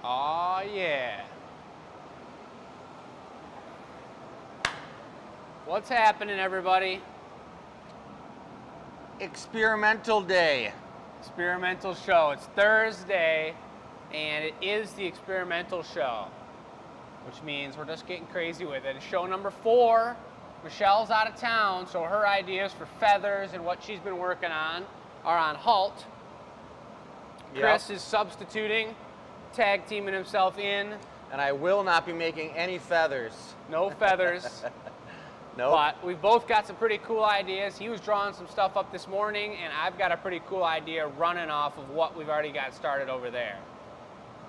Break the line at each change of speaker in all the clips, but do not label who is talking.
Oh yeah. What's happening, everybody?
Experimental day.
Experimental show. It's Thursday, and it is the experimental show, which means we're just getting crazy with it. It's show number 4. Michelle's out of town, so her ideas for feathers and what she's been working on are on halt. Chris is substituting, tag teaming himself in.
And I will not be making any feathers.
No feathers.
Nope.
But we've both got some pretty cool ideas. He was drawing some stuff up this morning, and I've got a pretty cool idea running off of what we've already got started over there.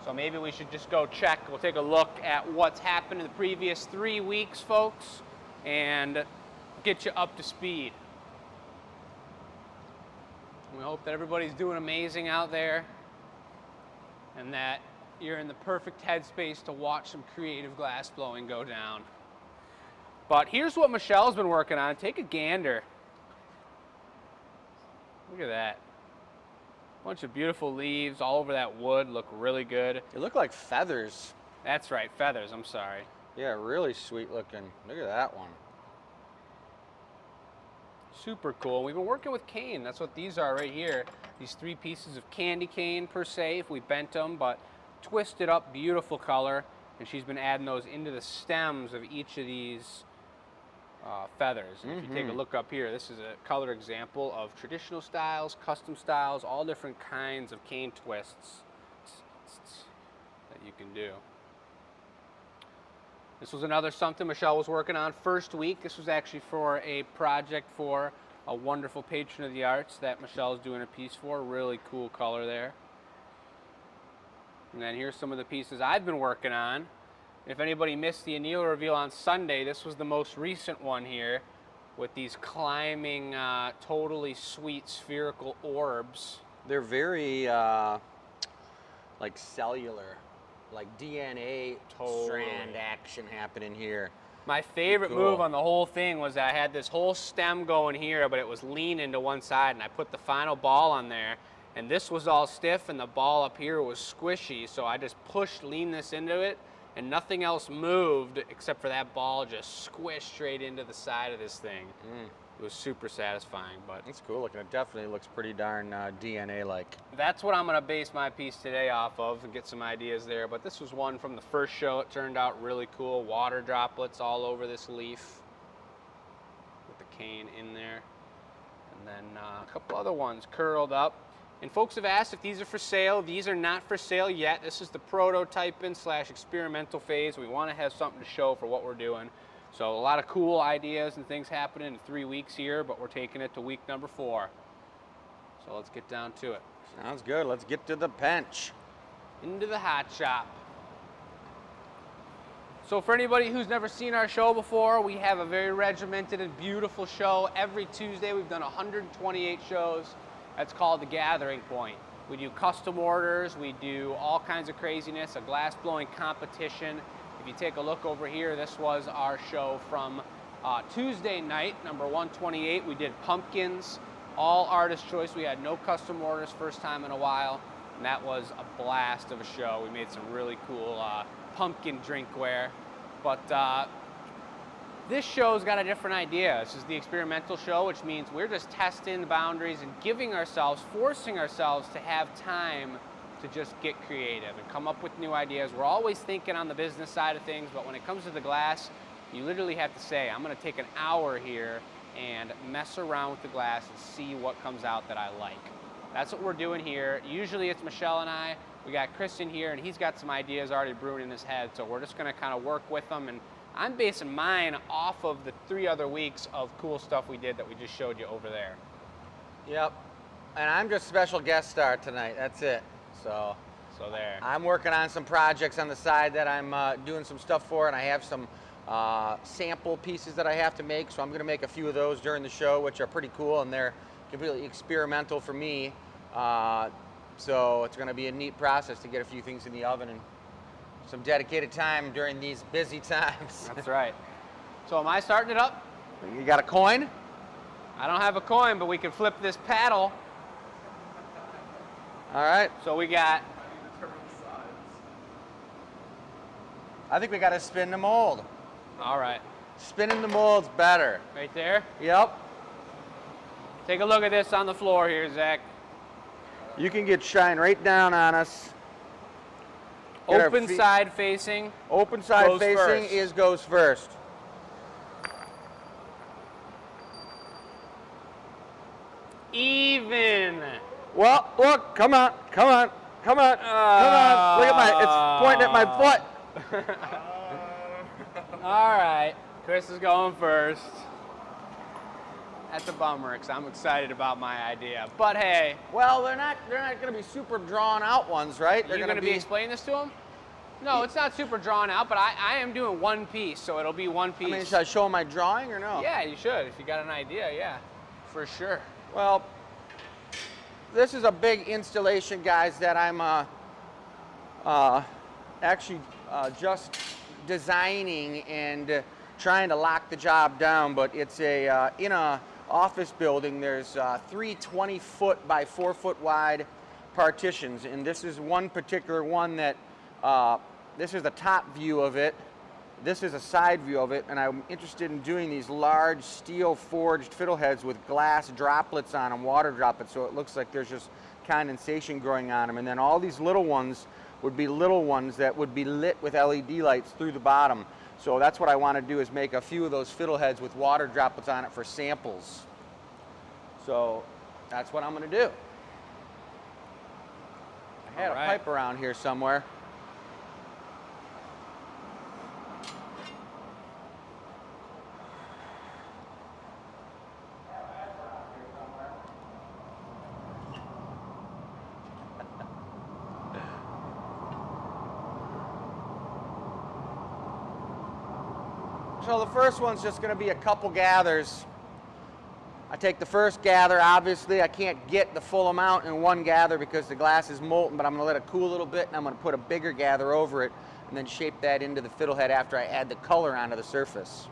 So maybe we should just go check. We'll take a look at what's happened in the previous 3 weeks, folks, and get you up to speed. We hope that everybody's doing amazing out there and that you're in the perfect headspace to watch some creative glass blowing go down. But here's what Michelle's been working on. Take a gander. Look at that. Bunch of beautiful leaves all over that wood. Look really good.
They look like feathers.
That's right, feathers. I'm sorry.
Yeah, really sweet looking. Look at that one.
Super cool. We've been working with cane. That's what these are right here. These 3 pieces of candy cane per se, if we bent them, but twisted up, beautiful color. And she's been adding those into the stems of each of these feathers. And if you take a look up here, this is a color example of traditional styles, custom styles, all different kinds of cane twists that you can do. This was another something Michelle was working on first week. This was actually for a project for a wonderful patron of the arts that Michelle's doing a piece for. Really cool color there. And then here's some of the pieces I've been working on. If anybody missed the anneal reveal on Sunday, this was the most recent one here with these climbing, totally sweet spherical orbs.
They're very like cellular, like DNA strand action happening here.
My favorite move on the whole thing was I had this whole stem going here, but it was leaning to one side, and I put the final ball on there, and this was all stiff, and the ball up here was squishy, so I just leaned this into it, and nothing else moved except for that ball just squished straight into the side of this thing. It was super satisfying. But
it's cool looking. It definitely looks pretty darn DNA-like.
That's what I'm going to base my piece today off of and get some ideas there. But this was one from the first show. It turned out really cool. Water droplets all over this leaf with the cane in there. And then a couple other ones curled up. And folks have asked if these are for sale. These are not for sale yet. This is the prototyping / experimental phase. We want to have something to show for what we're doing. So a lot of cool ideas and things happening in 3 weeks here, but we're taking it to week number 4. So let's get down to it.
Sounds good. Let's get to the bench.
Into the hot shop. So for anybody who's never seen our show before, we have a very regimented and beautiful show. Every Tuesday we've done 128 shows. That's called The Gathering Point. We do custom orders, we do all kinds of craziness, a glass blowing competition. If you take a look over here, this was our show from Tuesday night, number 128. We did pumpkins, all artist choice. We had no custom orders, first time in a while, and that was a blast of a show. We made some really cool pumpkin drinkware. But this show's got a different idea. This is the experimental show, which means we're just testing the boundaries and giving ourselves, forcing ourselves to have time to just get creative and come up with new ideas. We're always thinking on the business side of things, but when it comes to the glass, you literally have to say, I'm gonna take an hour here and mess around with the glass and see what comes out that I like. That's what we're doing here. Usually it's Michelle and I. We got Chris in here, and he's got some ideas already brewing in his head, so we're just gonna kind of work with them, and I'm basing mine off of the 3 other weeks of cool stuff we did that we just showed you over there.
Yep. And I'm just special guest star tonight. That's it. So
there.
I'm working on some projects on the side that I'm doing some stuff for, and I have some sample pieces that I have to make. So I'm going to make a few of those during the show, which are pretty cool, and they're completely experimental for me. So it's going to be a neat process to get a few things in the oven and some dedicated time during these busy times.
That's right. So am I starting it up?
You got a coin?
I don't have a coin, but we can flip this paddle.
All right.
So we got
I think we got to spin the mold.
All right.
Spinning the mold's better.
Right there.
Yep.
Take a look at this on the floor here, Zach.
You can get shine right down on us. Get our
Open
feet-
side facing.
Open side
Goes
facing
first.
goes first.
Even.
Well, look, come on, come on, come on, come on. Look at it's pointing at my foot.
All right. Chris is going first. That's a bummer because I'm excited about my idea. But hey,
Well, they're not going to be super drawn out ones, right? They're
you're
going
going to be explaining this to him? No, it's not super drawn out, but I am doing one piece, so it'll be one piece.
I mean, should I show them my drawing or no?
Yeah, you should. If you got an idea, yeah, for sure.
Well, this is a big installation, guys, that I'm actually just designing and trying to lock the job down. But it's in a office building. There's 3 20-foot by 4-foot wide partitions, and this is one particular one that this is the top view of it. This is a side view of it, and I'm interested in doing these large steel forged fiddleheads with glass droplets on them, water droplets, so it looks like there's just condensation growing on them. And then all these little ones would be little ones that would be lit with LED lights through the bottom. So that's what I want to do, is make a few of those fiddleheads with water droplets on it for samples. So that's what I'm going to do. I had
All right.
a pipe around here somewhere. So the first one's just going to be a couple gathers. I take the first gather. Obviously, I can't get the full amount in one gather because the glass is molten, but I'm going to let it cool a little bit, and I'm going to put a bigger gather over it and then shape that into the fiddlehead after I add the color onto the surface.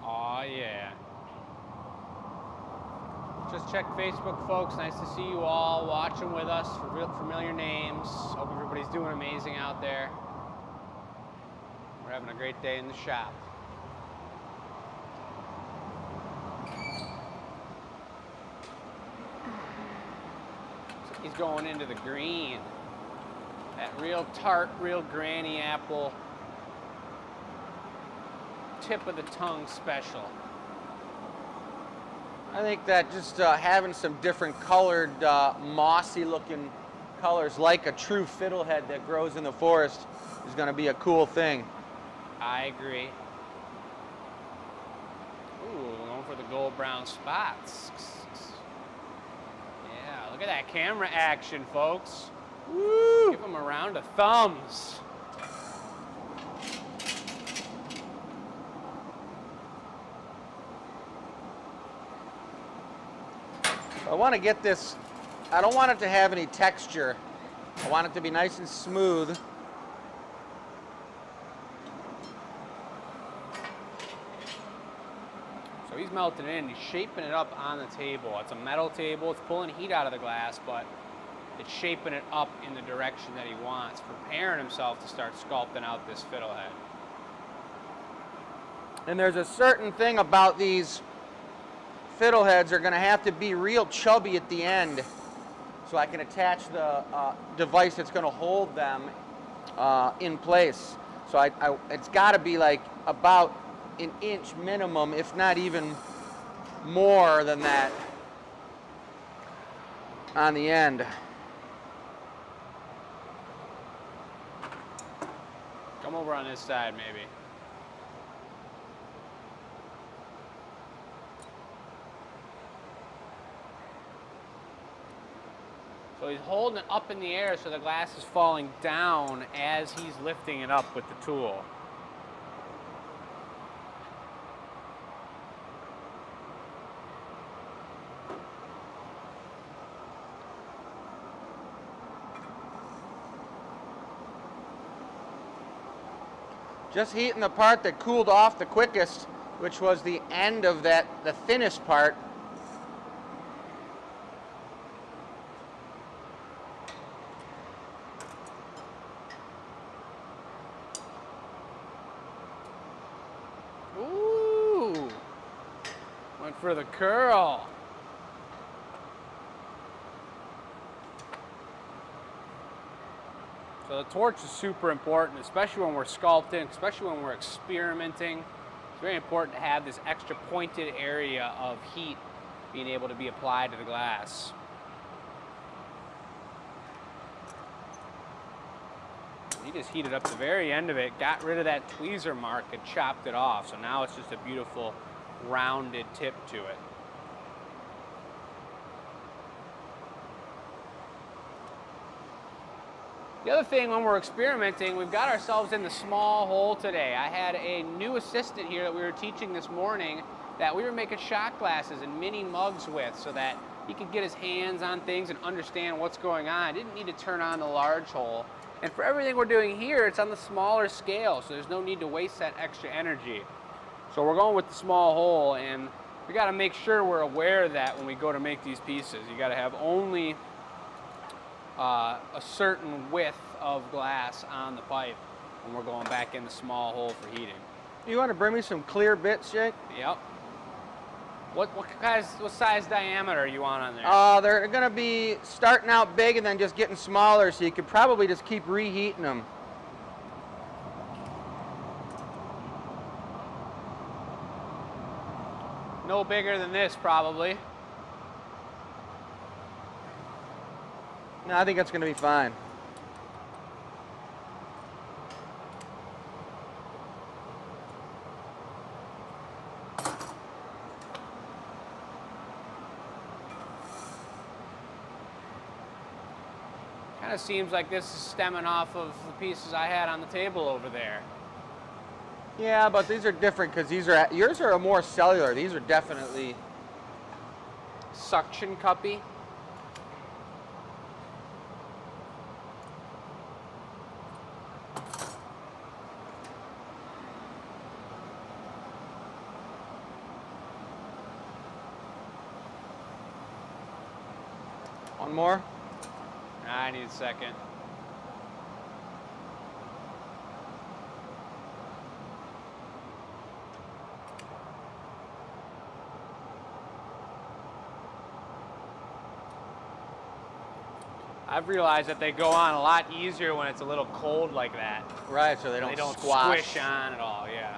Aw, yeah. Just check Facebook, folks. Nice to see you all watching with us for real familiar names. Hope everybody's doing amazing out there. We're having a great day in the shop. So he's going into the green. That real tart, real granny apple, tip of the tongue special.
I think that just having some different colored, mossy looking colors like a true fiddlehead that grows in the forest is going to be a cool thing.
I agree. Ooh, going for the gold brown spots. Yeah, look at that camera action, folks.
Woo!
Give them a round of thumbs.
I want to get this, I don't want it to have any texture. I want it to be nice and smooth.
So he's melting it in, he's shaping it up on the table. It's a metal table, it's pulling heat out of the glass, but it's shaping it up in the direction that he wants, preparing himself to start sculpting out this fiddlehead.
And there's a certain thing about these fiddleheads are going to have to be real chubby at the end so I can attach the device that's going to hold them in place. So it's got to be like about an inch minimum, if not even more than that on the end.
Come over on this side, maybe. So he's holding it up in the air so the glass is falling down as he's lifting it up with the tool.
Just heating the part that cooled off the quickest, which was the end of the thinnest part.
for the curl. So the torch is super important, especially when we're sculpting, especially when we're experimenting. It's very important to have this extra pointed area of heat being able to be applied to the glass. He just heated up the very end of it, got rid of that tweezer mark and chopped it off. So now it's just a beautiful rounded tip to it. The other thing when we're experimenting, we've got ourselves in the small hole today. I had a new assistant here that we were teaching this morning that we were making shot glasses and mini mugs with so that he could get his hands on things and understand what's going on. Didn't need to turn on the large hole. And for everything we're doing here, it's on the smaller scale, so there's no need to waste that extra energy. So we're going with the small hole, and we got to make sure we're aware of that when we go to make these pieces. You got to have only a certain width of glass on the pipe when we're going back in the small hole for heating.
You want to bring me some clear bits, Jake?
Yep. What size diameter you want on there?
They're going to be starting out big and then just getting smaller, so you could probably just keep reheating them.
No bigger than this, probably.
No, I think that's going to be fine.
Kind of seems like this is stemming off of the pieces I had on the table over there.
Yeah, but these are different because yours are more cellular. These are definitely
Suction cuppy.
One more.
I need a second. I've realized that they go on a lot easier when it's a little cold like that.
Right, so they don't squash.
Squish on at all, yeah.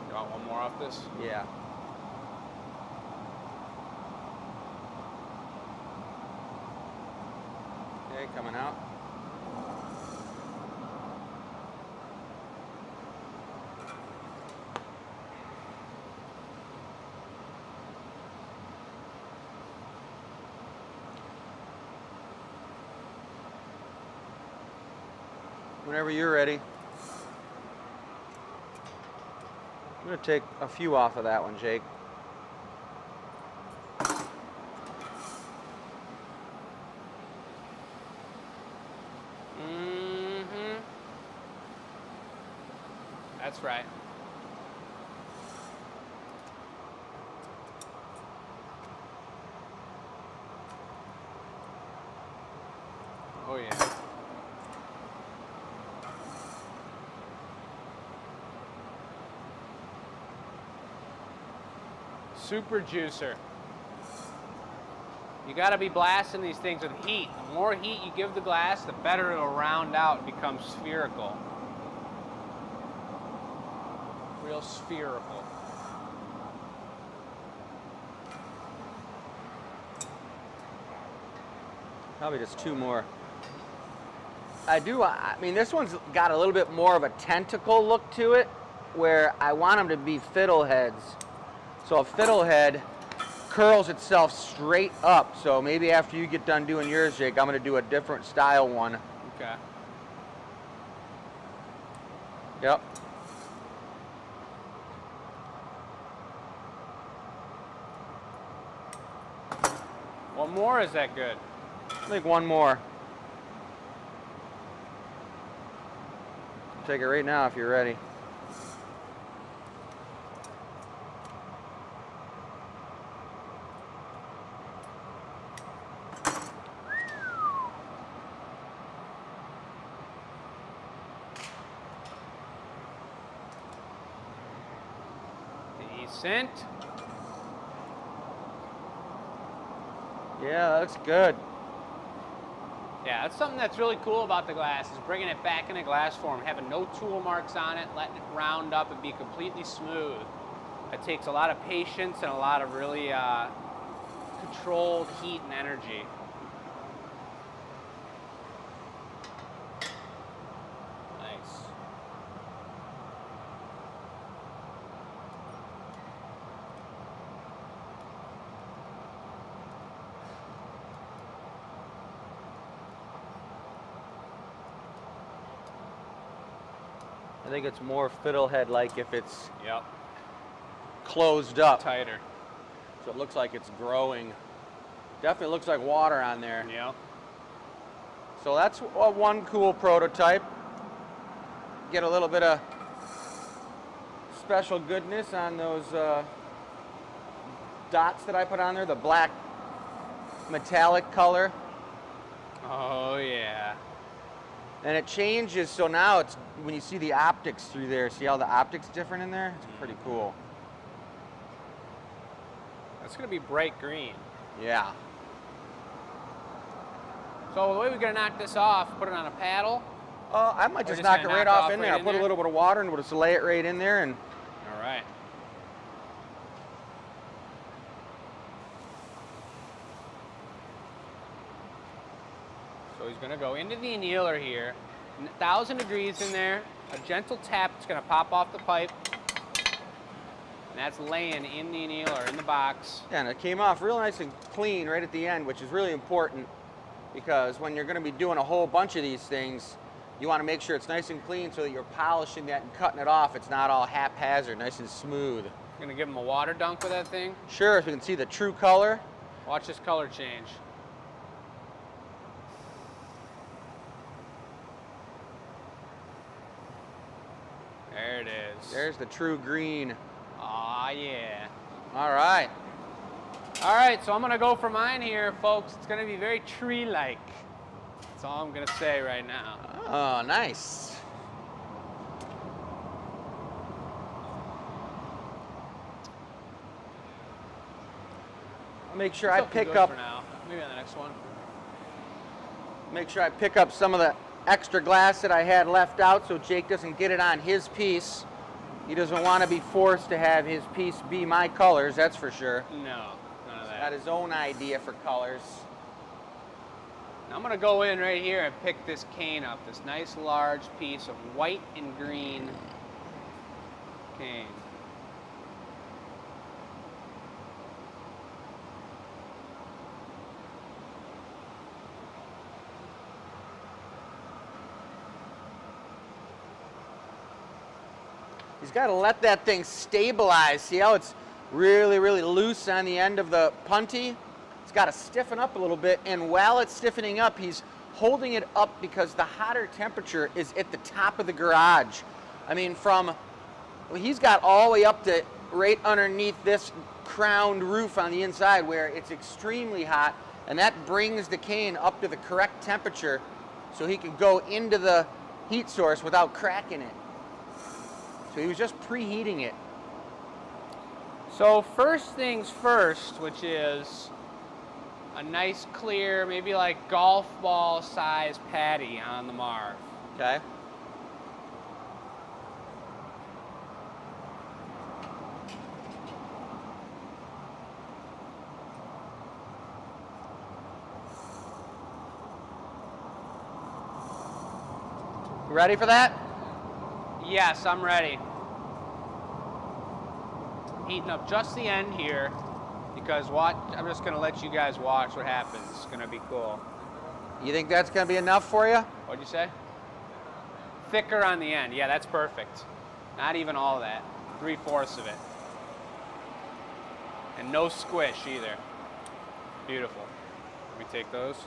You want one more off this?
Yeah. Okay, coming out. Whenever you're ready. I'm going to take a few off of that one, Jake.
Mm-hmm. That's right. Oh yeah. Super juicer. You got to be blasting these things with heat. The more heat you give the glass, the better it'll round out and become spherical. Real spherical.
Probably just two more. I mean, this one's got a little bit more of a tentacle look to it, where I want them to be fiddleheads. So a fiddlehead curls itself straight up. So maybe after you get done doing yours, Jake, I'm going to do a different style one.
Okay.
Yep.
One more, is that good?
I think one more. Take it right now if you're ready.
Decent.
Yeah, that looks good.
Yeah, that's something that's really cool about the glass is bringing it back in a glass form, having no tool marks on it, letting it round up and be completely smooth. It takes a lot of patience and a lot of really controlled heat and energy. Nice.
I think it's more fiddlehead-like if it's
Yep.
closed up.
Tighter.
So it looks like it's growing. Definitely looks like water on there.
Yep.
So that's one cool prototype. Get a little bit of special goodness on those dots that I put on there, the black metallic color.
Oh yeah.
And it changes, so now it's, when you see the optics through there, see how the optics different in there? It's pretty cool.
That's gonna be bright green.
Yeah.
So the way we're gonna knock this off, put it on a paddle.
I might
Or
just
just
knock it
gonna
right
knock
off
off
in there.
right
I'll
in
put a
there?
little bit of water and we'll just lay it right in there. And
All right. So he's gonna go into the annealer here. 1,000 degrees in there. A gentle tap, it's gonna pop off the pipe. And that's laying in the annealer, in the box.
and it came off real nice and clean right at the end, which is really important because when you're going to be doing a whole bunch of these things, you want to make sure it's nice and clean so that you're polishing that and cutting it off. It's not all haphazard, nice and smooth.
Gonna give him a water dunk with that thing.
Sure, so you can see the true color.
Watch this color change. There it is.
There's the true green.
Aw, yeah.
All right.
All right, so I'm gonna go for mine here, folks. It's gonna be very tree-like. That's all I'm gonna say right now.
Oh, nice. I'll make sure I
It's looking
pick
good
up.
for now. Maybe on the next one.
Make sure I pick up some of the extra glass that I had left out so Jake doesn't get it on his piece. He doesn't want to be forced to have his piece be my colors, that's for sure.
No, none of
Got
that.
his own idea for colors.
I'm gonna go in right here and pick this cane up. This nice large piece of white and green cane.
He's got to let that thing stabilize. See how it's really, really loose on the end of the punty? It's got to stiffen up a little bit, and while it's stiffening up, he's holding it up because the hotter temperature is at the top of the garage. I mean, he's got all the way up to right underneath this crowned roof on the inside where it's extremely hot, and that brings the cane up to the correct temperature so he can go into the heat source without cracking it. So he was just preheating it.
So first things first, which is a nice clear, maybe like golf ball size patty on the Marv.
Okay. Ready for that?
Yes, I'm ready. Heating up just the end here because I'm just gonna let you guys watch what happens. It's gonna be cool.
You think that's gonna be enough for you?
What'd you say? Thicker on the end. Yeah, that's perfect. Not even all that. 3/4 of it. And no squish either. Beautiful. Let me take those.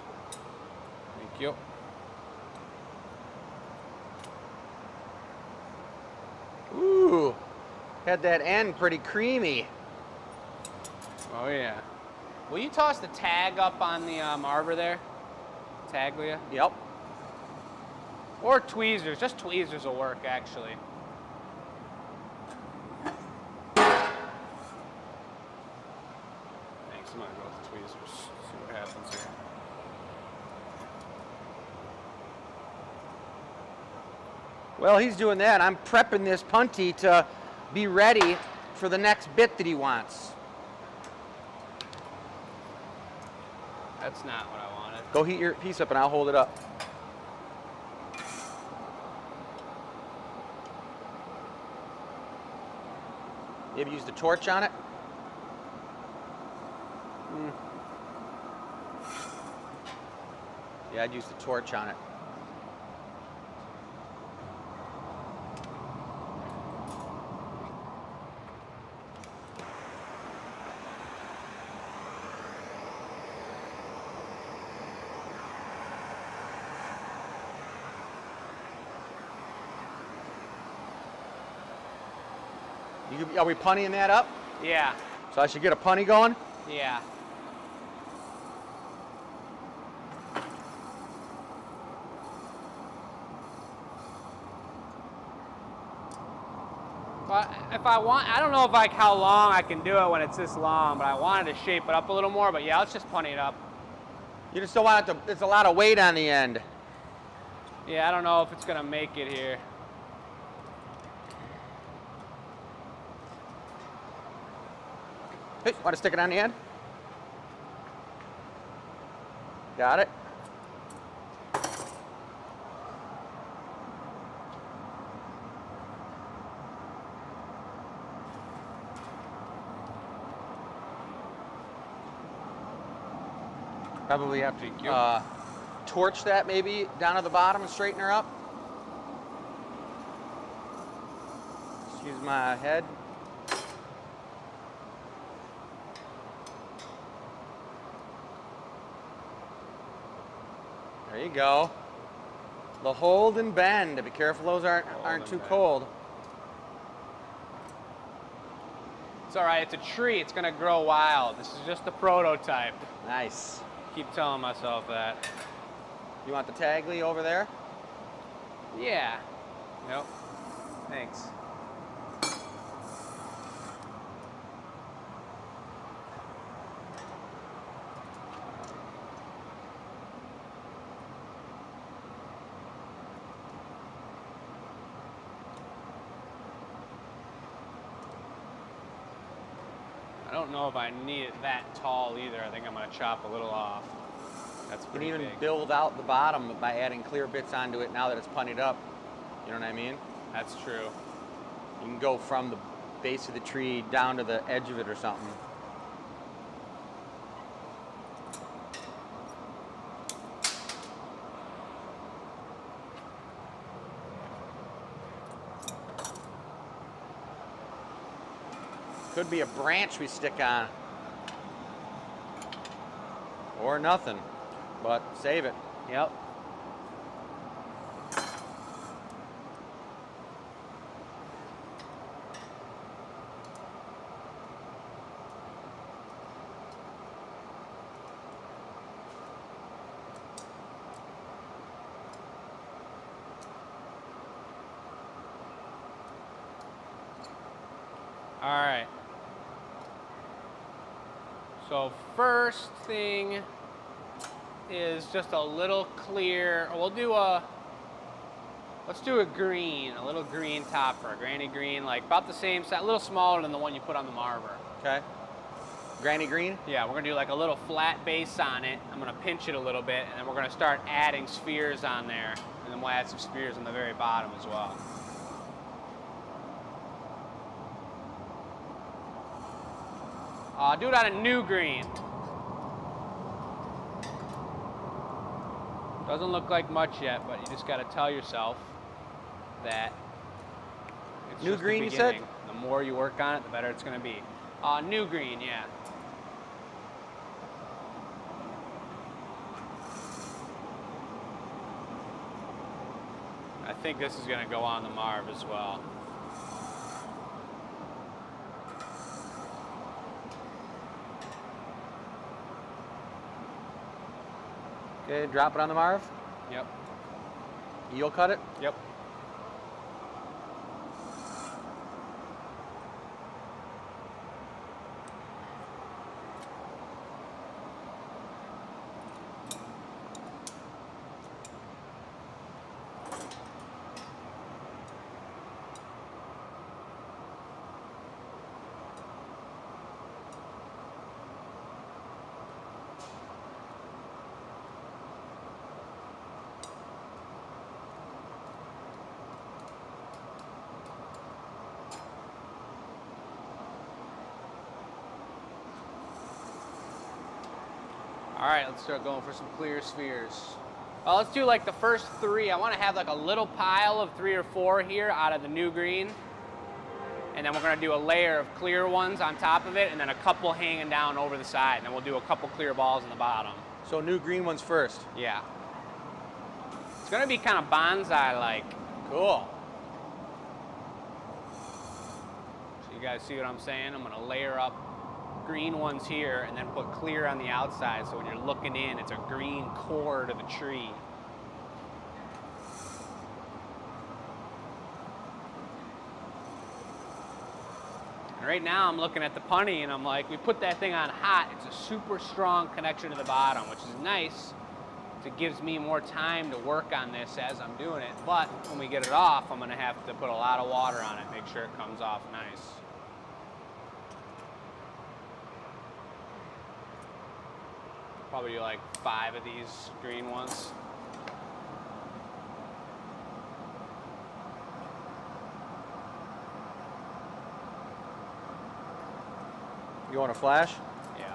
Thank you.
Ooh, had that end pretty creamy.
Oh yeah. Will you toss the tag up on the arbor there? Taglia?
Yep.
Or tweezers. Just tweezers will work actually. Thanks. I'm gonna go with tweezers. See what happens.
While he's doing that, I'm prepping this punty to be ready for the next bit that he wants.
That's not what I wanted.
Go heat your piece up and I'll hold it up. You ever used a torch on it? Yeah, I'd use the torch on it. Are we punnying that up?
Yeah.
So I should get a punny going?
Yeah. But if I want, I don't know if like how long I can do it when it's this long, but I wanted to shape it up a little more. But yeah, let's just punny it up.
You just don't want it to, it's a lot of weight on the end.
Yeah, I don't know if it's gonna make it here.
Hey, want to stick it on the end? Got it? Probably have to torch that maybe down to the bottom and straighten her up. Just use my head. There you go. The hold and bend. Be careful those aren't too cold.
It's all right. It's a tree. It's gonna grow wild. This is just a prototype.
Nice.
Keep telling myself that.
You want the Tagli over there?
Yeah. Yep. Thanks. I don't know if I need it that tall either. I think I'm gonna chop a little off. That's
You
pretty
can even
big.
build out the bottom by adding clear bits onto it now that it's punnied up. You know what I mean?
That's true.
You can go from the base of the tree down to the edge of it or something. Could be a branch we stick on. Or nothing, but save it.
Yep. All right. So first thing is just a little clear. We'll do let's do a green, a little green top for a granny green, like about the same size, a little smaller than the one you put on the Marver.
Okay. Granny green?
Yeah, we're gonna do like a little flat base on it. I'm gonna pinch it a little bit, and then we're gonna start adding spheres on there, and then we'll add some spheres on the very bottom as well. Do it on a new green. Doesn't look like much yet, but you just got to tell yourself that it's
New
just the
green, you said?
beginning. The more you work on it, the better it's going to be. New green, yeah. I think this is going to go on the Marv as well.
Okay, drop it on the Marv.
Yep.
You'll cut it?
Yep. All right, let's start going for some clear spheres. Well, let's do like the first 3. I want to have like a little pile of 3 or 4 here out of the new green. And then we're going to do a layer of clear ones on top of it, and then a couple hanging down over the side. And then we'll do a couple clear balls in the bottom.
So new green ones first.
Yeah. It's going to be kind of bonsai-like.
Cool.
So you guys see what I'm saying? I'm going to layer up green ones here and then put clear on the outside, so when you're looking in, it's a green core to the tree. And right now I'm looking at the punny and I'm like, we put that thing on hot. It's a super strong connection to the bottom, which is nice. It gives me more time to work on this as I'm doing it. But when we get it off, I'm going to have to put a lot of water on it, make sure it comes off nice. Probably do like 5 of these green ones.
You want a flash?
Yeah.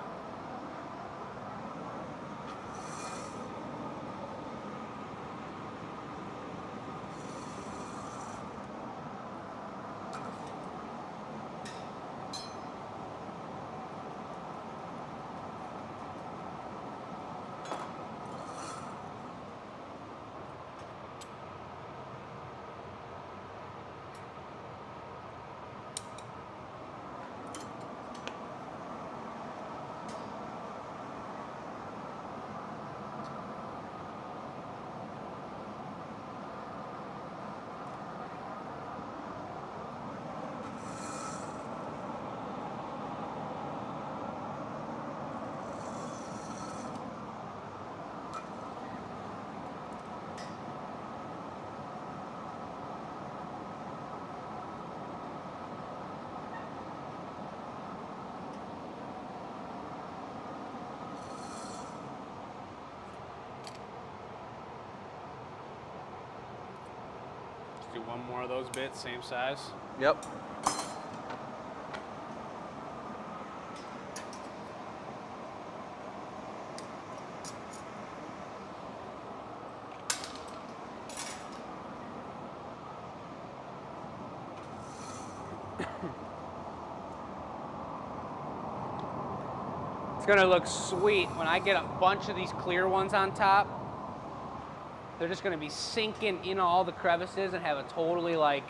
Do 1 more of those bits, same size.
Yep.
It's gonna look sweet when I get a bunch of these clear ones on top. They're just gonna be sinking in all the crevices and have a totally like,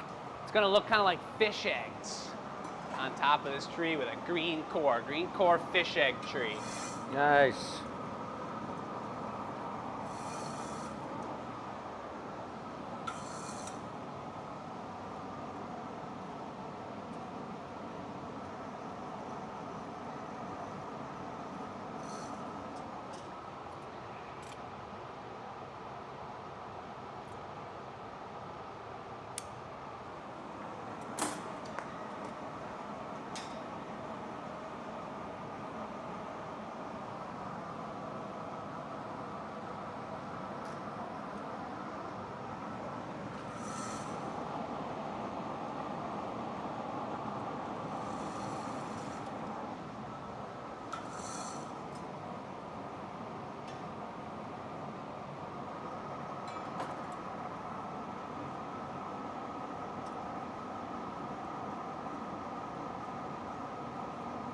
it's gonna look kind of like fish eggs on top of this tree with a green core fish egg tree.
Nice.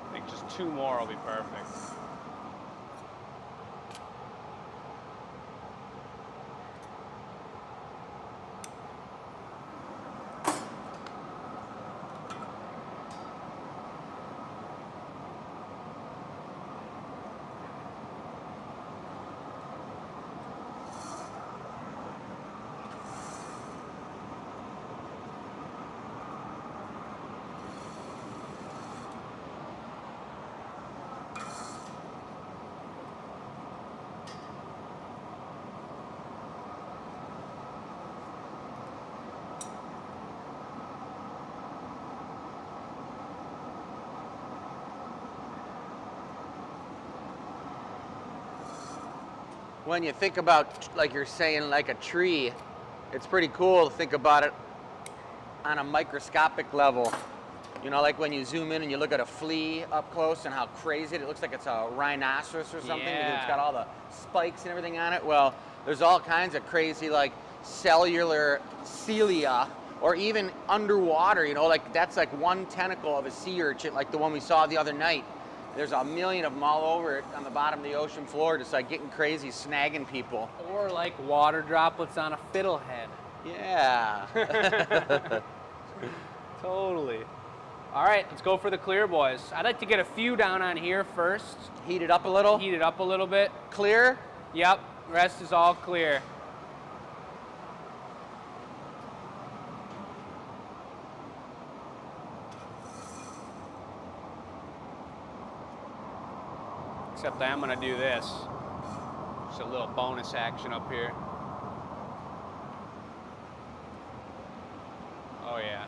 I think just 2 more will be perfect.
When you think about, like you're saying, like a tree, it's pretty cool to think about it on a microscopic level. You know, like when you zoom in and you look at a flea up close and how crazy it looks like it's a rhinoceros or something because it's got all the spikes and everything on it. Well, there's all kinds of crazy like cellular cilia, or even underwater, you know, like that's like one tentacle of a sea urchin, like the one we saw the other night. There's a million of them all over it on the bottom of the ocean floor, just like getting crazy, snagging people.
Or like water droplets on a fiddlehead.
Yeah.
Totally. All right, let's go for the clear, boys. I'd like to get a few down on here first.
Heat it up a little.
Heat it up a little bit.
Clear?
Yep, rest is all clear. Except I am gonna do this. Just a little bonus action up here. Oh yeah.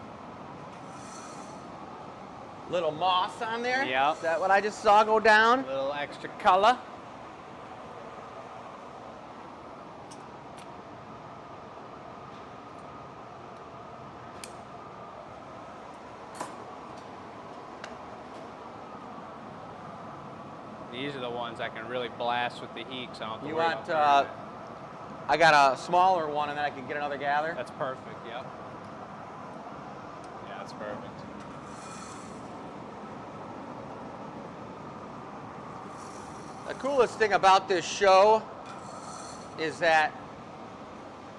Little moss on there?
Yep.
Is that what I just saw go down?
A little extra color. These are the ones I can really blast with the heat, so I don't have to
You
worry
want,
about
I got a smaller one and then I can get another gather.
That's perfect, yep. Yeah, that's perfect.
The coolest thing about this show is that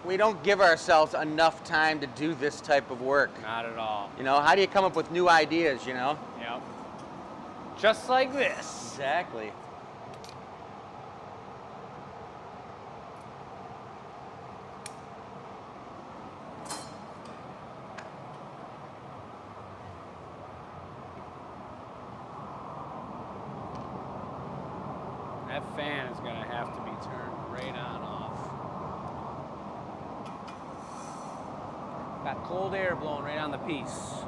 we don't give ourselves enough time to do this type of work.
Not at all.
You know, how do you come up with new ideas, you know?
Yep. Just like this.
Exactly.
That fan is going to have to be turned right on off. Got cold air blowing right on the piece.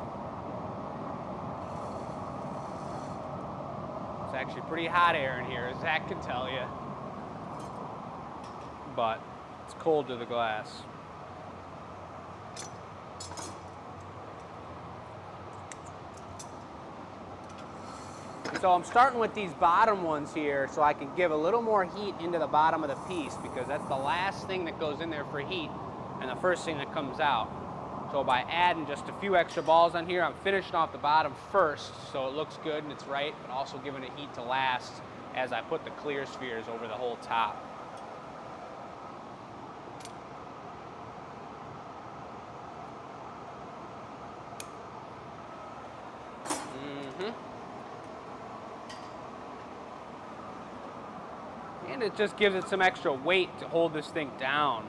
It's actually pretty hot air in here, as Zach can tell you. But it's cold to the glass. So I'm starting with these bottom ones here so I can give a little more heat into the bottom of the piece, because that's the last thing that goes in there for heat and the first thing that comes out. So by adding just a few extra balls on here, I'm finishing off the bottom first so it looks good and it's right, but also giving it heat to last as I put the clear spheres over the whole top. And it just gives it some extra weight to hold this thing down.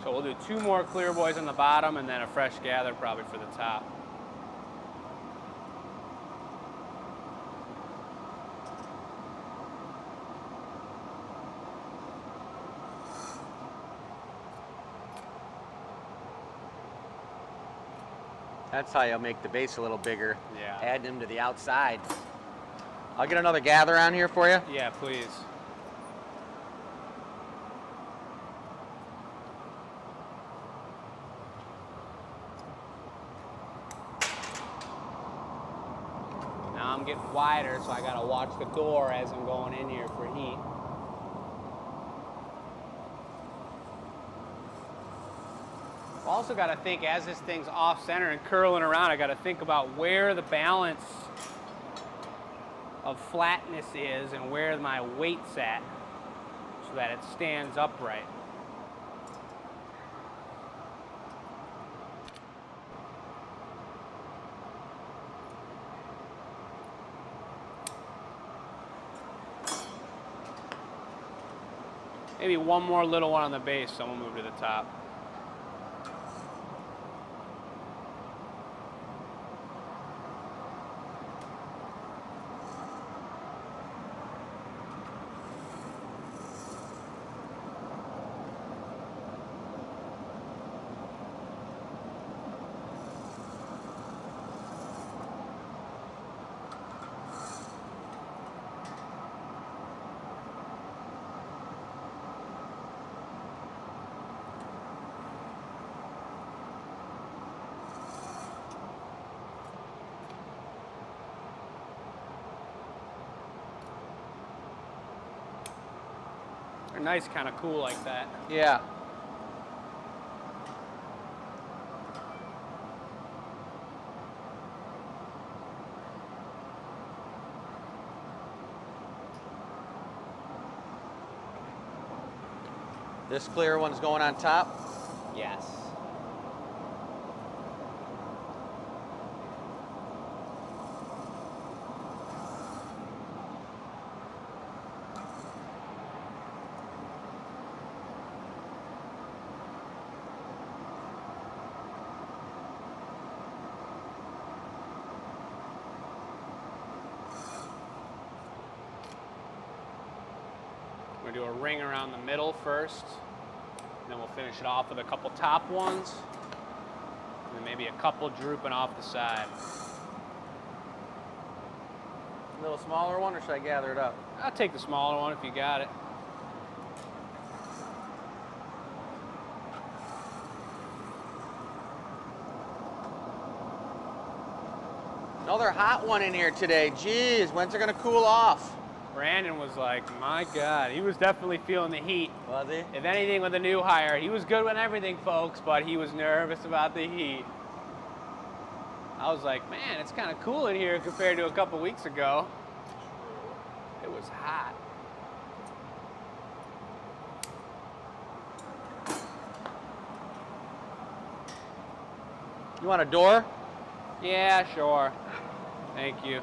So we'll do 2 more clear boys on the bottom and then a fresh gather probably for the top.
That's how you'll make the base a little bigger.
Yeah.
Add them to the outside. I'll get another gather on here for you.
Yeah, please. Now I'm getting wider, so I gotta watch the door as I'm going in here for heat. Also got to think, as this thing's off center and curling around, I got to think about where the balance of flatness is and where my weight's at so that it stands upright. Maybe one more little one on the base, so we'll move to the top. nice, kind of cool like that.
Yeah. This clear one's going on top?
Yes. We're gonna do a ring around the middle first, and then we'll finish it off with a couple top ones, and then maybe a couple drooping off the side.
A little smaller one, or should I gather it up?
I'll take the smaller one if you got it.
Another hot one in here today. Geez, when's it gonna cool off?
Brandon was like, my God, he was definitely feeling the heat.
Was he?
If anything, with the new hire, he was good with everything, folks, but he was nervous about the heat. I was like, man, it's kind of cool in here compared to a couple weeks ago. It was hot.
You want a door?
Yeah, sure. Thank you.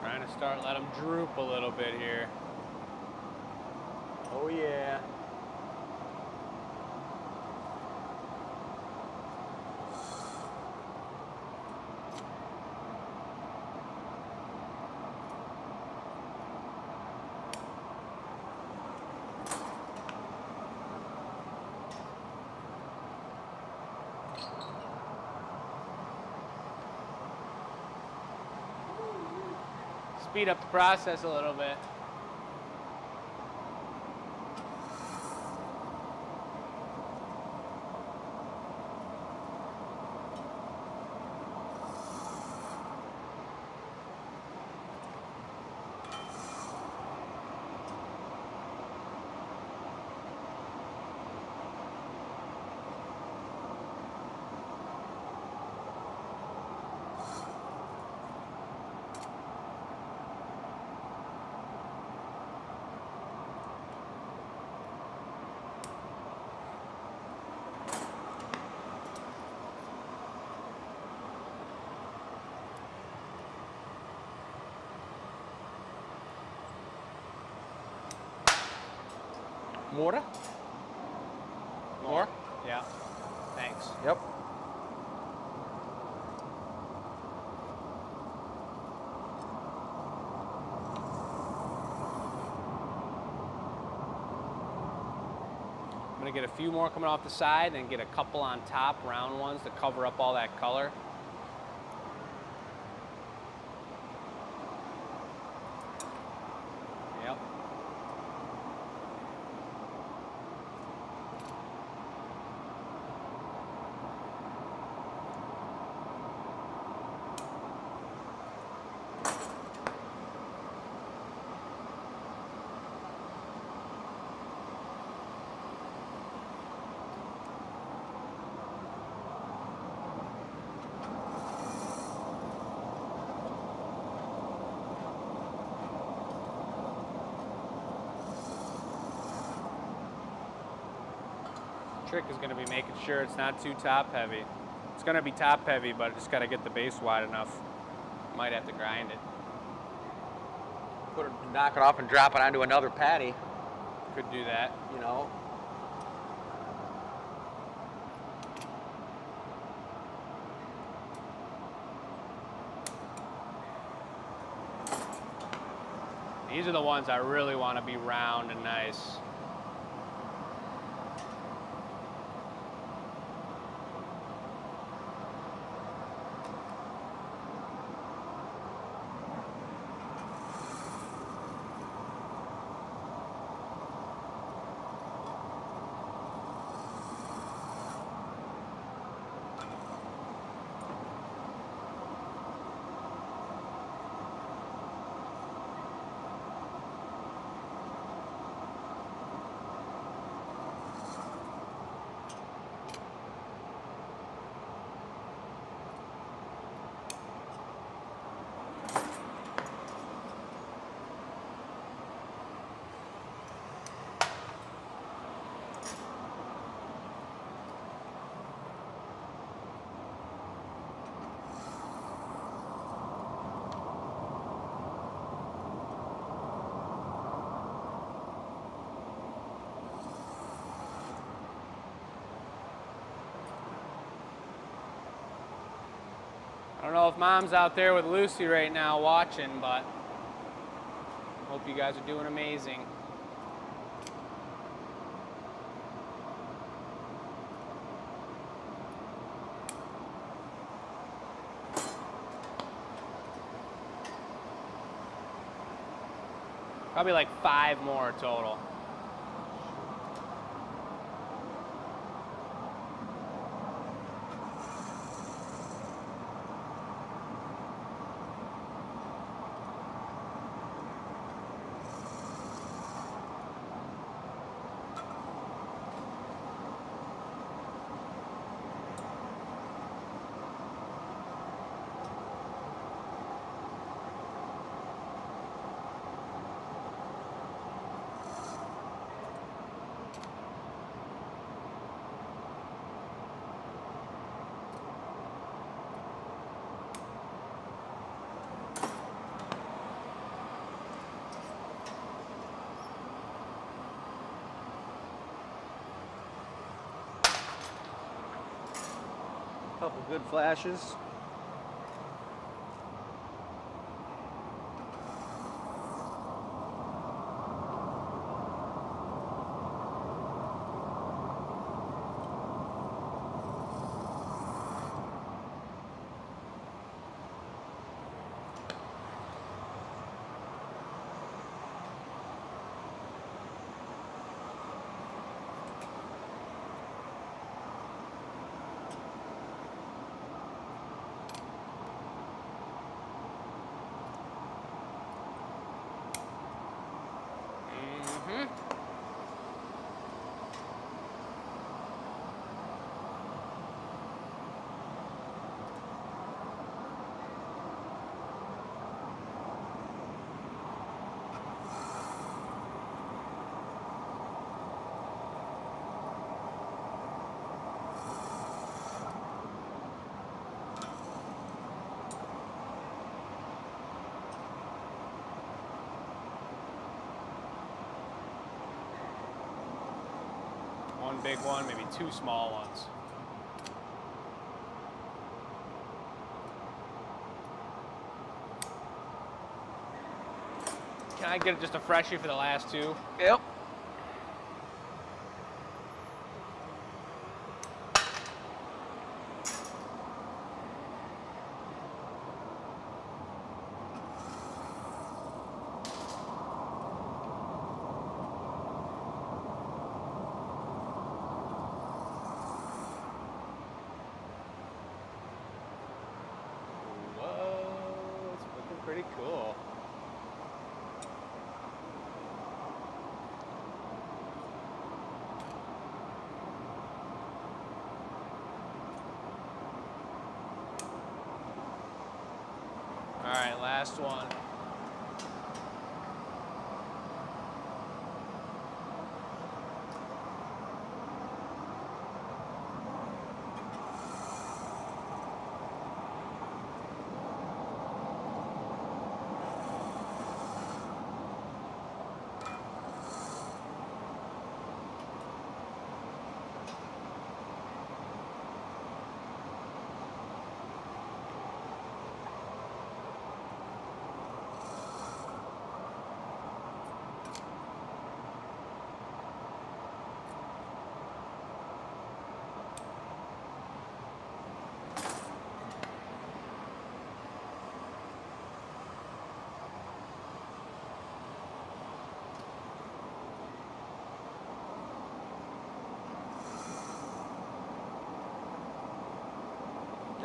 Trying to start, let them droop a little bit here.
Oh yeah.
Speed up the process a little bit.
More? More?
Yeah. Thanks.
Yep.
I'm gonna get a few more coming off the side and get a couple on top, round ones, to cover up all that color. Yep. Trick is going to be making sure it's not too top heavy. It's going to be top heavy, but I just got to get the base wide enough. Might have to grind it.
Knock it off and drop it onto another patty.
Could do that.
You know.
These are the ones I really want to be round and nice. I don't know if Mom's out there with Lucy right now watching, but hope you guys are doing amazing. Probably like 5 more total.
Couple good flashes. One big one, maybe 2 small ones. Can I get just a freshie for the last 2? Yep.
Whoa, it's looking pretty cool. All right, last one.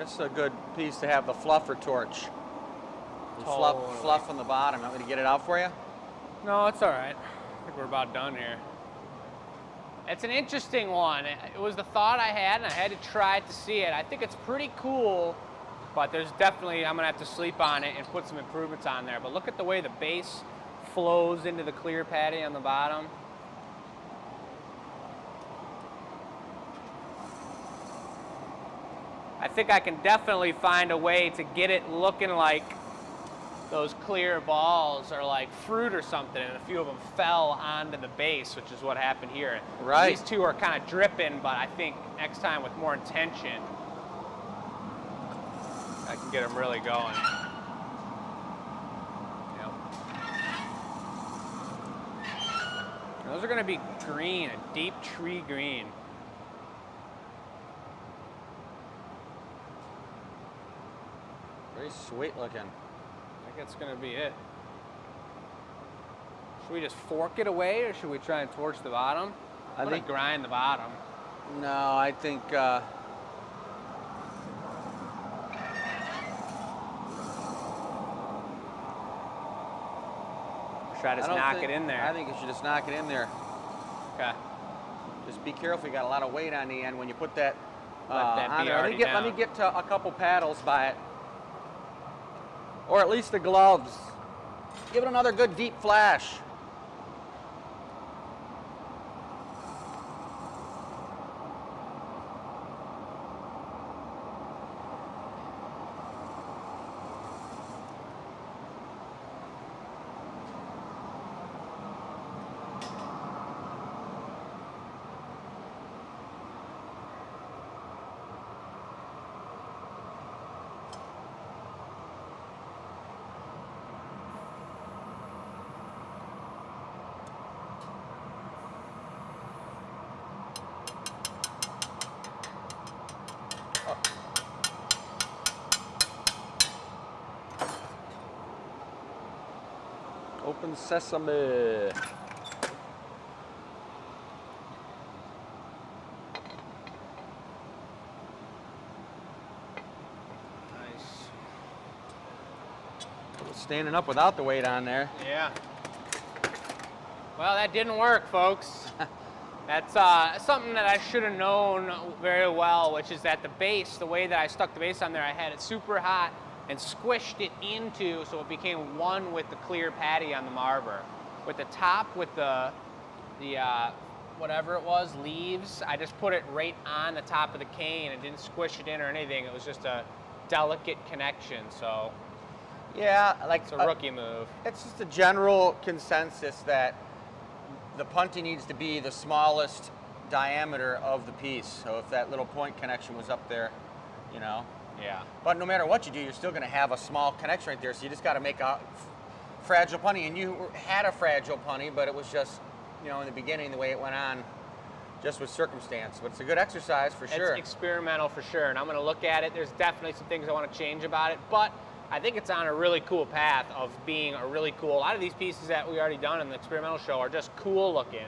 Just a good piece to have the fluffer torch. And fluff on the bottom. Want me to get it out for you?
No, it's all right. I think we're about done here. It's an interesting one. It was the thought I had, and I had to try it to see it. I think it's pretty cool, but there's definitely, I'm gonna have to sleep on it and put some improvements on there. But look at the way the base flows into the clear patty on the bottom. I think I can definitely find a way to get it looking like those clear balls are like fruit or something, and a few of them fell onto the base, which is what happened here.
Right.
These two are kind of dripping, but I think next time with more intention, I can get them really going. Yep. Those are going to be green, a deep tree green.
Very sweet looking.
I think that's going to be it. Should we just fork it away, or should we try and torch the bottom?
I think
grind the bottom.
No, I think
Try to knock it in there.
I think you should just knock it in there.
Okay.
Just be careful. You got a lot of weight on the end when you put that,
Let that
on
be
there.
already
Let me
down.
get to a couple paddles by it, or at least the gloves. Give it another good deep flash. Open sesame.
Nice.
Standing up without the weight on there.
Yeah. Well, that didn't work, folks. That's something that I should have known very well, which is that the base, the way that I stuck the base on there, I had it super hot and squished it into so it became one with the clear patty on the marber. With the top, with the whatever it was, leaves, I just put it right on the top of the cane and didn't squish it in or anything. It was just a delicate connection, so
Yeah, like
it's a rookie move.
It's just a general consensus that the punty needs to be the smallest diameter of the piece. So if that little point connection was up there, you know.
Yeah.
But no matter what you do, you're still going to have a small connection right there. So you just got to make a fragile punty. And you had a fragile punty, but it was just, you know, in the beginning, the way it went on, just with circumstance. But it's a good exercise for sure.
It's experimental for sure, and I'm going to look at it. There's definitely some things I want to change about it, but I think it's on a really cool path of being a really cool. A lot of these pieces that we already done in the experimental show are just cool looking.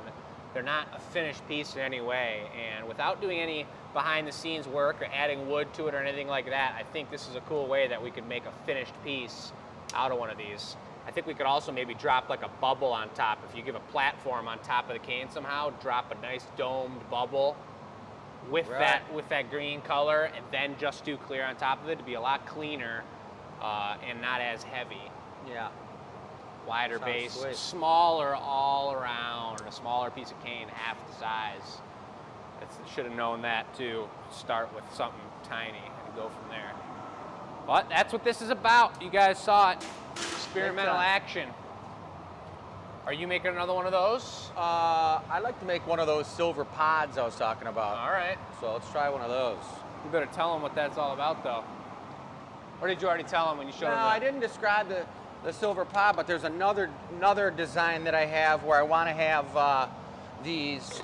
They're not a finished piece in any way, and without doing any behind the scenes work or adding wood to it or anything like that, I think this is a cool way that we could make a finished piece out of one of these. I think we could also maybe drop like a bubble on top. If you give a platform on top of the cane somehow, drop a nice domed bubble with that green color, and then just do clear on top of it to be a lot cleaner and not as heavy.
Yeah.
Wider
Sounds
base,
sweet.
smaller all around, a smaller piece of cane, half the size. Should have known that too. Start with something tiny and go from there. But that's what this is about. You guys saw it. Experimental action. Are you making another one of those?
I'd like to make one of those silver pods I was talking about.
All right.
So let's try one of those.
You better tell them what that's all about, though. Or did you already tell them when you showed them?
No, I didn't describe the silver pod, but there's another design that I have where I want to have these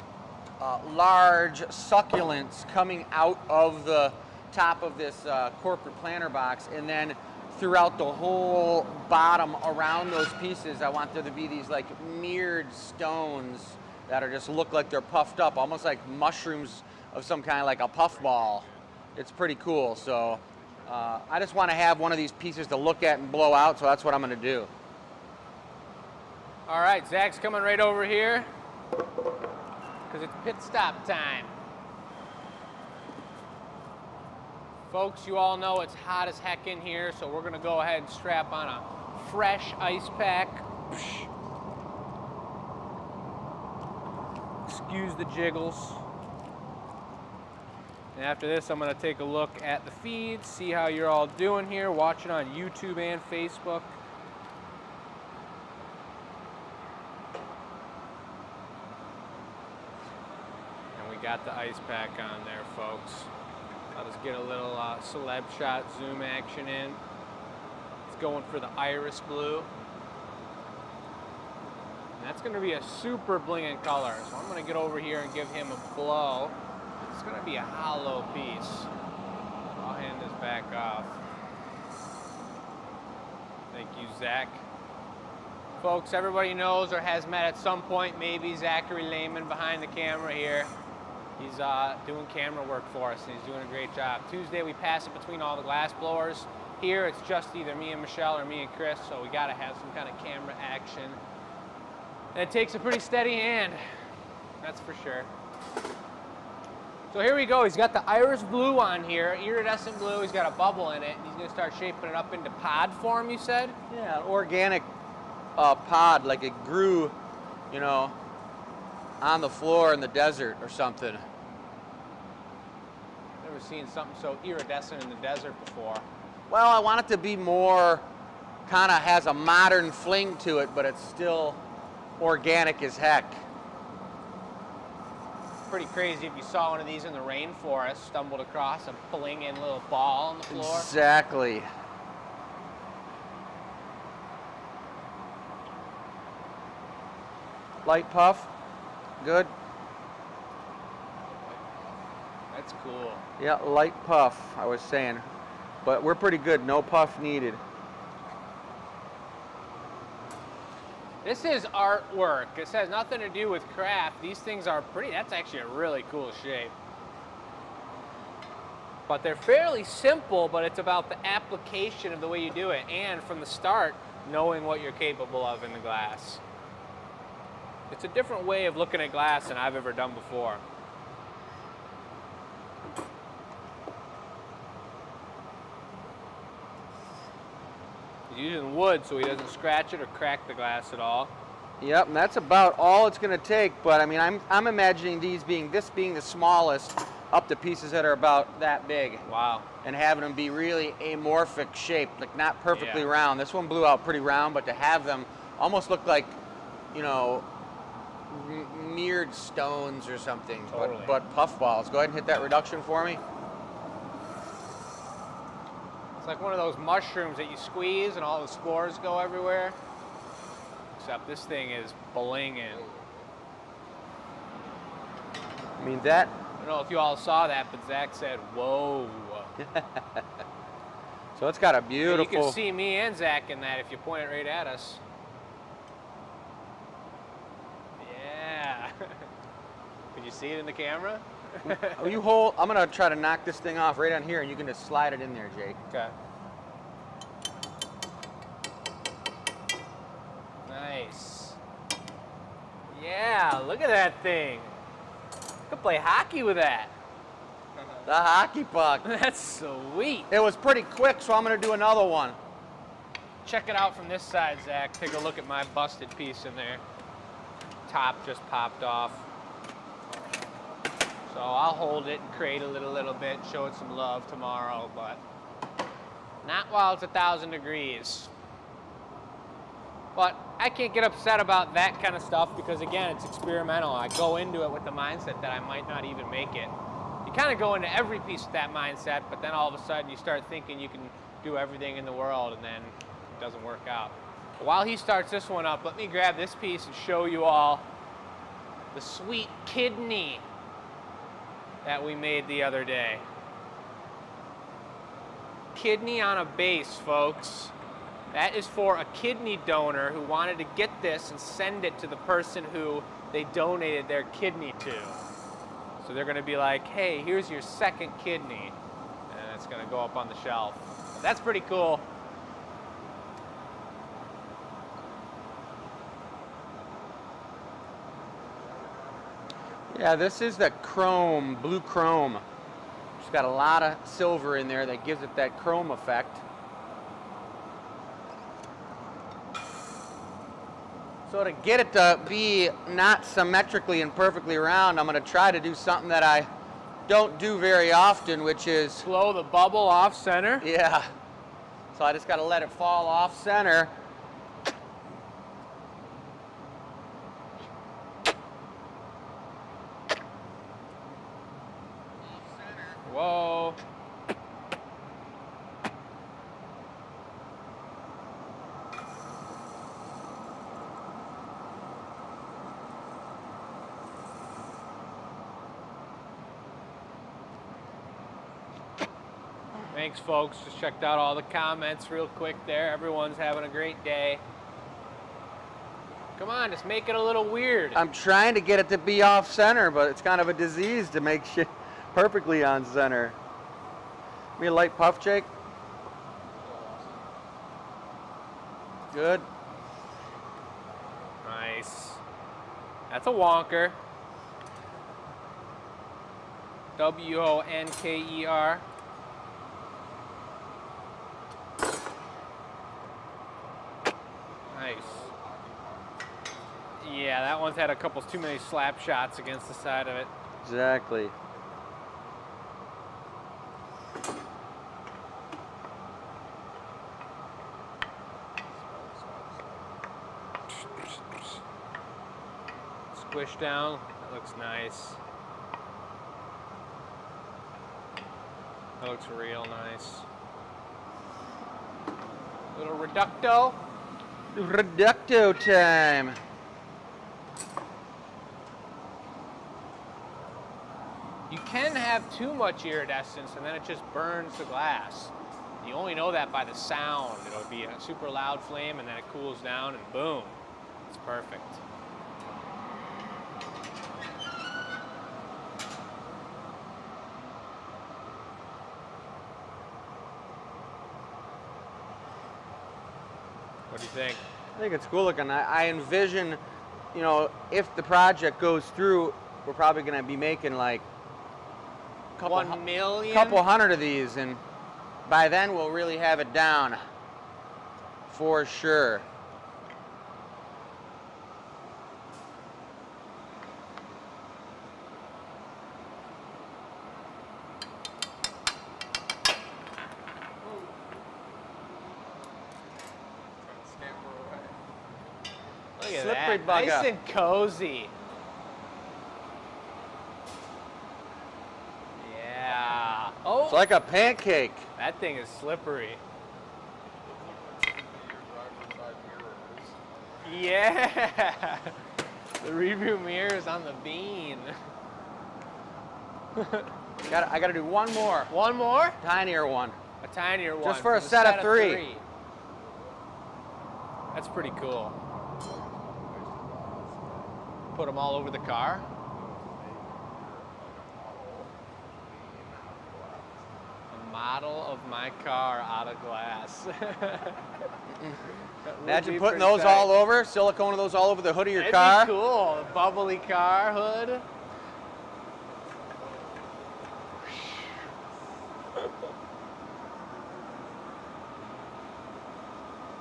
large succulents coming out of the top of this corporate planter box, and then throughout the whole bottom around those pieces, I want there to be these like mirrored stones that are just look like they're puffed up, almost like mushrooms of some kind, like a puffball. It's pretty cool. So I just want to have one of these pieces to look at and blow out, so that's what I'm going to do.
All right, Zach's coming right over here because it's pit stop time. Folks, you all know it's hot as heck in here, so we're gonna go ahead and strap on a fresh ice pack. Excuse the jiggles. And after this, I'm gonna take a look at the feeds, see how you're all doing here, watching on YouTube and Facebook. And we got the ice pack on there, folks. I'll just get a little celeb shot zoom action in. It's going for the iris blue. And that's going to be a super blinging color. So I'm going to get over here and give him a blow. It's going to be a hollow piece. I'll hand this back off. Thank you, Zach. Folks, everybody knows or has met at some point maybe Zachary Lehman behind the camera here. He's doing camera work for us, and he's doing a great job. Tuesday, we pass it between all the glass blowers. Here, it's just either me and Michelle or me and Chris, so we gotta have some kind of camera action. And it takes a pretty steady hand, that's for sure. So here we go, he's got the iris blue on here, iridescent blue, he's got a bubble in it, and he's gonna start shaping it up into pod form, you said?
Yeah, an organic pod, like it grew, you know, on the floor in the desert or something.
Never seen something so iridescent in the desert before.
Well, I want it to be more, kind of has a modern fling to it, but it's still organic as heck.
Pretty crazy if you saw one of these in the rainforest, stumbled across a bling-in little ball on the floor.
Exactly. Light puff, good.
That's cool.
Yeah, light puff, I was saying. But we're pretty good, no puff needed.
This is artwork. This has nothing to do with craft. These things are pretty, that's actually a really cool shape. But they're fairly simple, but it's about the application of the way you do it, and from the start, knowing what you're capable of in the glass. It's a different way of looking at glass than I've ever done before. He's using wood so he doesn't scratch it or crack the glass at all.
Yep, and that's about all it's going to take. But I mean, I'm imagining these being the smallest, up to pieces that are about that big.
Wow.
And having them be really amorphic shaped, like not perfectly
Yeah.
round. This one blew out pretty round, but to have them almost look like, you know, mirrored stones or something.
Totally.
But puffballs. Go ahead and hit that reduction for me.
It's like one of those mushrooms that you squeeze and all the spores go everywhere. Except this thing is blinging.
I mean, that.
I don't know if you all saw that, but Zach said, whoa.
So it's got a
You
beautiful.
can see me and Zach in that if you point it right at us. Yeah. Could you see it in the camera?
Oh, you hold. I'm gonna try to knock this thing off right on here, and you can just slide it in there, Jake.
Okay. Nice. Yeah, look at that thing. You could play hockey with that.
The hockey puck.
That's sweet.
It was pretty quick, so I'm gonna do another one.
Check it out from this side, Zach. Take a look at my busted piece in there. Top just popped off. So I'll hold it and cradle it a little bit, show it some love tomorrow, but not while it's 1,000 degrees. But I can't get upset about that kind of stuff because, again, it's experimental. I go into it with the mindset that I might not even make it. You kind of go into every piece with that mindset, but then all of a sudden you start thinking you can do everything in the world, and then it doesn't work out. But while he starts this one up, let me grab this piece and show you all the sweet kidney that we made the other day. Kidney on a base, folks. That is for a kidney donor who wanted to get this and send it to the person who they donated their kidney to. So they're going to be like, hey, here's your second kidney. And that's gonna go up on the shelf. That's pretty cool.
Yeah, this is the chrome, blue chrome. It's got a lot of silver in there that gives it that chrome effect. So to get it to be not symmetrically and perfectly round, I'm going to try to do something that I don't do very often, which is...
Blow the bubble off center.
Yeah. So I just got to let it fall off center.
Whoa. Thanks, folks. Just checked out all the comments real quick there. Everyone's having a great day. Come on, just make it a little weird.
I'm trying to get it to be off center, but it's kind of a disease to make shit perfectly on center. Give me a light puff, Jake. Good.
Nice. That's a wonker. W-O-N-K-E-R. Nice. Yeah, that one's had a couple too many slap shots against the side of it.
Exactly.
Squish down. That looks nice. That looks real nice. Little reducto.
Reducto time.
You can have too much iridescence and then it just burns the glass. You only know that by the sound. It'll be a super loud flame and then it cools down and boom, it's perfect. What do you think?
I think it's cool looking. I envision, you know, if the project goes through, we're probably going to be making like a couple
1 million?
couple hundred of these, and by then we'll really have it down for sure.
Look at
Slippery
that.
bugger.
Nice and cozy. Yeah. Oh,
It's like a pancake.
that thing is slippery. Yeah. The review mirror is on the bean.
I gotta do one more,
One more?
tinier one.
A tinier one.
Just for a
the
set of three.
That's pretty cool. Put them all over the car. A model of my car out of glass.
Imagine putting those all over, silicone those all over the hood of your
That'd
car.
be cool. A bubbly car hood.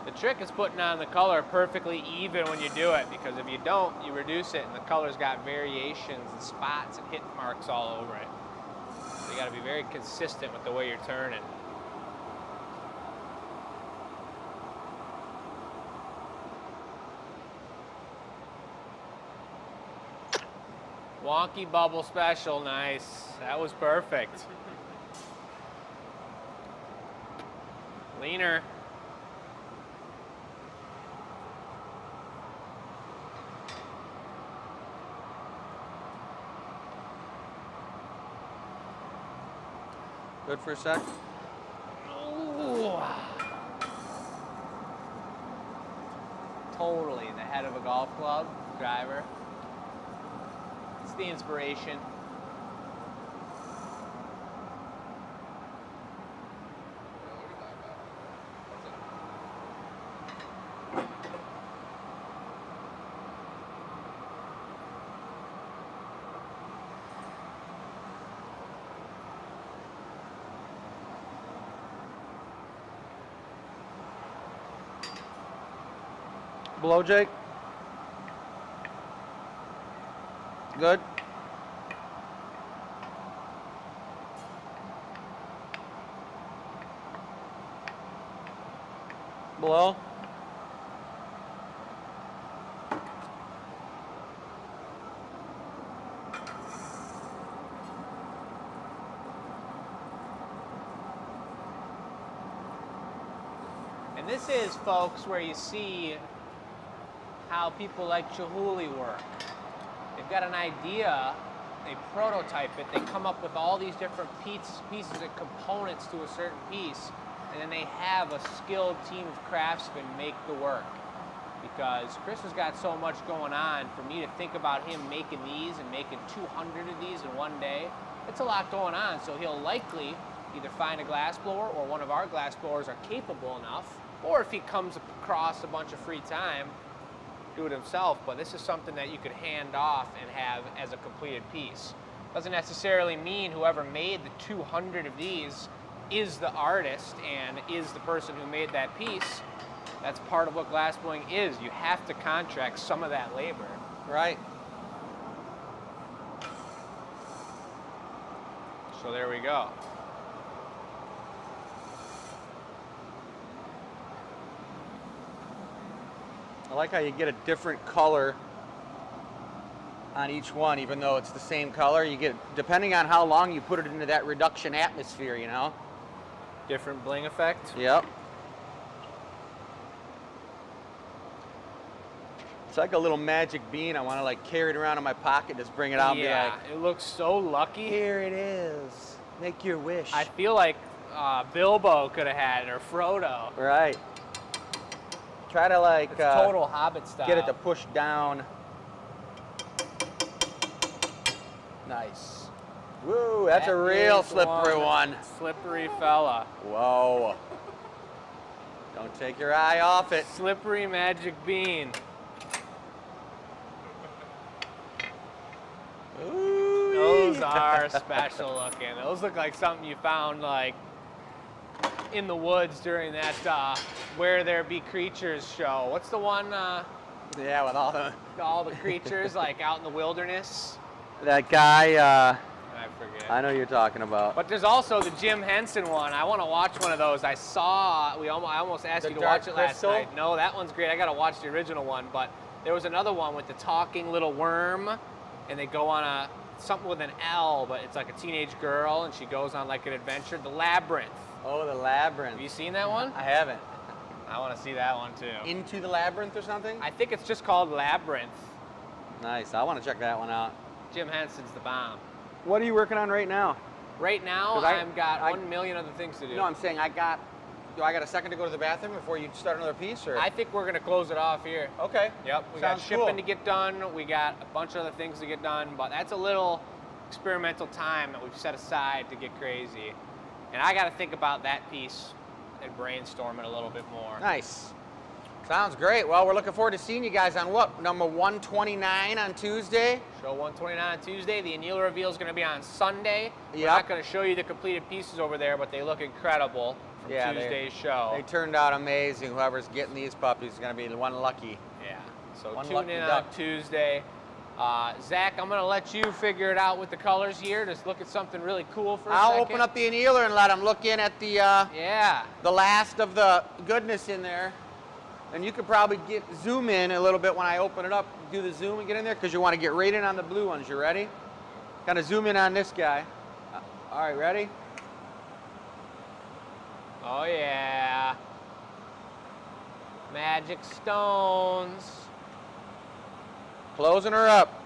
The trick is putting on the color perfectly even when you do it, because if you don't, you reduce it and the color's got variations and spots and hit marks all over it. So you gotta be very consistent with the way you're turning. Wonky bubble special, nice. That was perfect. Leaner.
Good for a sec.
Ooh. Totally the head of a golf club driver. It's the inspiration.
Blow, Jake? Good? Blow?
And this is, folks, where you see how people like Chihuly work. They've got an idea, they prototype it, they come up with all these different pieces and components to a certain piece, and then they have a skilled team of craftsmen make the work. Because Chris has got so much going on, for me to think about him making these and making 200 of these in one day, it's a lot going on. So he'll likely either find a glass blower, or one of our glass blowers are capable enough, or if he comes across a bunch of free time, do it himself. But this is something that you could hand off and have as a completed piece. Doesn't necessarily mean whoever made the 200 of these is the artist and is the person who made that piece. That's part of what glass blowing is. You have to contract some of that labor.
Right.
So there we go.
I like how you get a different color on each one, even though it's the same color. You get, depending on how long you put it into that reduction atmosphere, you know?
Different bling effect.
Yep. It's like a little magic bean. I want to like carry it around in my pocket, just bring it out and be
Yeah,
like,
it looks so lucky.
here it is. Make your wish.
I feel like Bilbo could have had it, or Frodo.
Right. Try to like
It's total Hobbit style.
get it to push down. Nice. Woo, that's a
That
real
is
slippery one.
Slippery fella.
Whoa. Don't take your eye off it.
Slippery magic bean.
Ooh.
Those are special looking. Those look like something you found like in the woods during that Where There Be Creatures show. What's the one,
Yeah, with
all the creatures like out in the wilderness?
that guy,
I forget.
I know you're talking about.
But there's also the Jim Henson one. I want to watch one of those. I almost asked
The
you to
Dark
watch it last
Crystal?
night. No, that one's great. I got to watch the original one. But there was another one with the talking little worm, and they go on something with an L, but it's like a teenage girl, and she goes on like an adventure. The Labyrinth.
Oh, the Labyrinth.
Have you seen that one?
I haven't.
I want to see that one too.
Into the Labyrinth or something?
I think it's just called Labyrinth.
Nice. I want to check that one out.
Jim Henson's the bomb.
What are you working on right now?
Right now,
'Cause
I've got
I-
1,000,000 other things to do.
No, I'm saying do I got a second to go to the bathroom before you start another piece? Or?
I think we're going to close it off here.
Okay.
Yep, we got
Sounds
shipping
cool.
to get done. We got a bunch of other things to get done, but that's a little experimental time that we've set aside to get crazy. And I got to think about that piece and brainstorm it a little bit more.
Nice. Sounds great. Well, we're looking forward to seeing you guys on what? Number 129 on Tuesday?
Show 129 on Tuesday. The annealer reveal is going to be on Sunday. We're
Yep.
not going to show you the completed pieces over there, but they look incredible from
Yeah,
Tuesday's show.
They turned out amazing. Whoever's getting these puppies is going to be the one lucky.
Yeah, so
One
tune
lucky
in on
duck.
Tuesday. Zach, I'm going to let you figure it out with the colors here. Just look at something really cool for a
I'll
second.
open up the annealer and let them look in at the
Yeah.
last of the goodness in there. And you could probably zoom in a little bit when I open it up, do the zoom and get in there, because you want to get right in on the blue ones. You ready? Kind of zoom in on this guy. All right, ready?
Oh, yeah. Magic stones.
Closing her up.